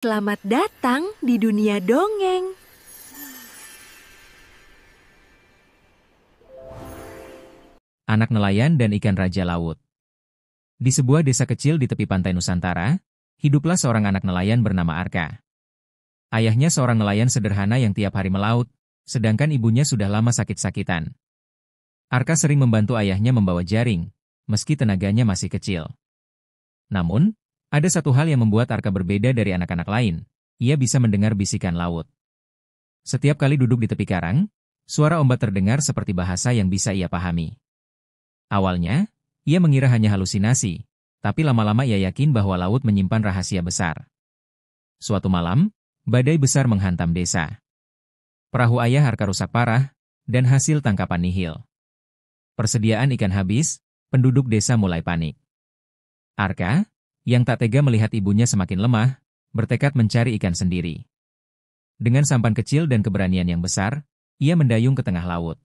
Selamat datang di dunia dongeng. Anak nelayan dan ikan raja laut. Di sebuah desa kecil di tepi pantai Nusantara, hiduplah seorang anak nelayan bernama Arka. Ayahnya seorang nelayan sederhana yang tiap hari melaut, sedangkan ibunya sudah lama sakit-sakitan. Arka sering membantu ayahnya membawa jaring, meski tenaganya masih kecil. Namun, ada satu hal yang membuat Arka berbeda dari anak-anak lain. Ia bisa mendengar bisikan laut. Setiap kali duduk di tepi karang, suara ombak terdengar seperti bahasa yang bisa ia pahami. Awalnya, ia mengira hanya halusinasi, tapi lama-lama ia yakin bahwa laut menyimpan rahasia besar. Suatu malam, badai besar menghantam desa. Perahu ayah Arka rusak parah, dan hasil tangkapan nihil. Persediaan ikan habis, penduduk desa mulai panik. Arka, yang tak tega melihat ibunya semakin lemah, bertekad mencari ikan sendiri. Dengan sampan kecil dan keberanian yang besar, ia mendayung ke tengah laut.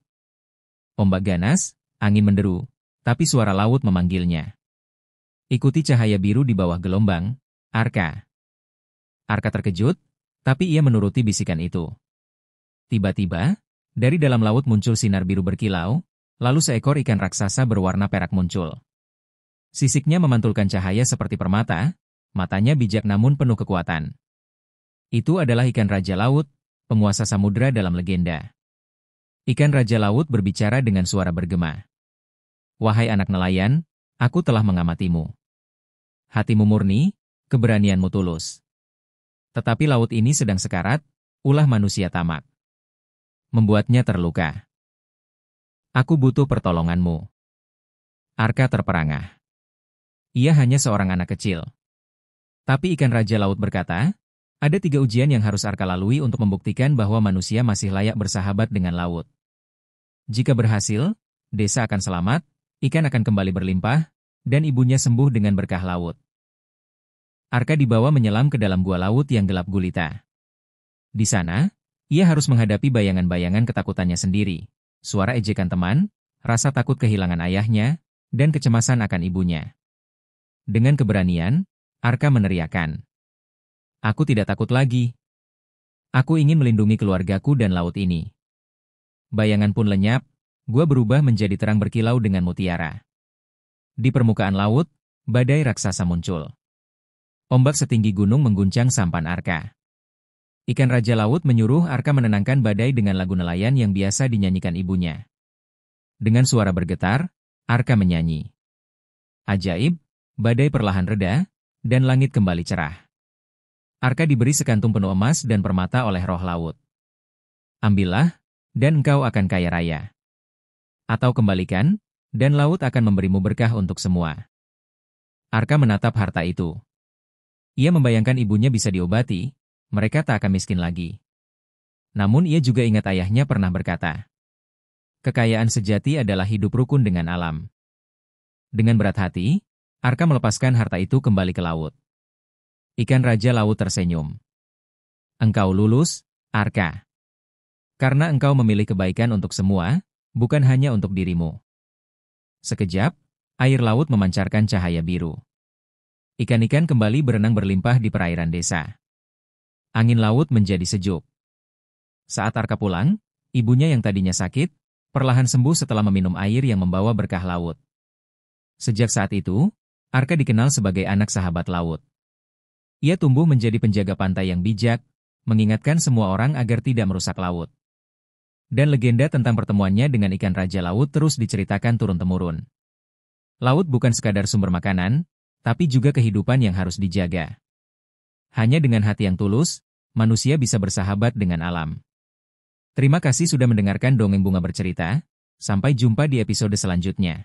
Ombak ganas, angin menderu, tapi suara laut memanggilnya. Ikuti cahaya biru di bawah gelombang, Arka. Arka terkejut, tapi ia menuruti bisikan itu. Tiba-tiba, dari dalam laut muncul sinar biru berkilau, lalu seekor ikan raksasa berwarna perak muncul. Sisiknya memantulkan cahaya seperti permata, matanya bijak namun penuh kekuatan. Itu adalah ikan raja laut, penguasa samudera dalam legenda. Ikan raja laut berbicara dengan suara bergema. Wahai anak nelayan, aku telah mengamatimu. Hatimu murni, keberanianmu tulus. Tetapi laut ini sedang sekarat, ulah manusia tamak. Membuatnya terluka. Aku butuh pertolonganmu. Arka terperangah. Ia hanya seorang anak kecil. Tapi ikan raja laut berkata, ada 3 ujian yang harus Arka lalui untuk membuktikan bahwa manusia masih layak bersahabat dengan laut. Jika berhasil, desa akan selamat, ikan akan kembali berlimpah, dan ibunya sembuh dengan berkah laut. Arka dibawa menyelam ke dalam gua laut yang gelap gulita. Di sana, ia harus menghadapi bayangan-bayangan ketakutannya sendiri, suara ejekan teman, rasa takut kehilangan ayahnya, dan kecemasan akan ibunya. Dengan keberanian, Arka meneriakkan, "Aku tidak takut lagi. Aku ingin melindungi keluargaku dan laut ini." Bayangan pun lenyap, gua berubah menjadi terang berkilau dengan mutiara. Di permukaan laut, badai raksasa muncul. Ombak setinggi gunung mengguncang sampan Arka. Ikan raja laut menyuruh Arka menenangkan badai dengan lagu nelayan yang biasa dinyanyikan ibunya. Dengan suara bergetar, Arka menyanyi. Ajaib, badai perlahan reda, dan langit kembali cerah. Arka diberi sekantung penuh emas dan permata oleh roh laut. Ambillah, dan engkau akan kaya raya. Atau kembalikan, dan laut akan memberimu berkah untuk semua. Arka menatap harta itu. Ia membayangkan ibunya bisa diobati, mereka tak akan miskin lagi. Namun ia juga ingat ayahnya pernah berkata, kekayaan sejati adalah hidup rukun dengan alam. Dengan berat hati, Arka melepaskan harta itu kembali ke laut. Ikan raja laut tersenyum. Engkau lulus, Arka. Karena engkau memilih kebaikan untuk semua, bukan hanya untuk dirimu. Sekejap, air laut memancarkan cahaya biru. Ikan-ikan kembali berenang berlimpah di perairan desa. Angin laut menjadi sejuk. Saat Arka pulang, ibunya yang tadinya sakit, perlahan sembuh setelah meminum air yang membawa berkah laut. Sejak saat itu, Arka dikenal sebagai anak sahabat laut. Ia tumbuh menjadi penjaga pantai yang bijak, mengingatkan semua orang agar tidak merusak laut. Dan legenda tentang pertemuannya dengan ikan raja laut terus diceritakan turun-temurun. Laut bukan sekadar sumber makanan, tapi juga kehidupan yang harus dijaga. Hanya dengan hati yang tulus, manusia bisa bersahabat dengan alam. Terima kasih sudah mendengarkan Dongeng Bunga Bercerita. Sampai jumpa di episode selanjutnya.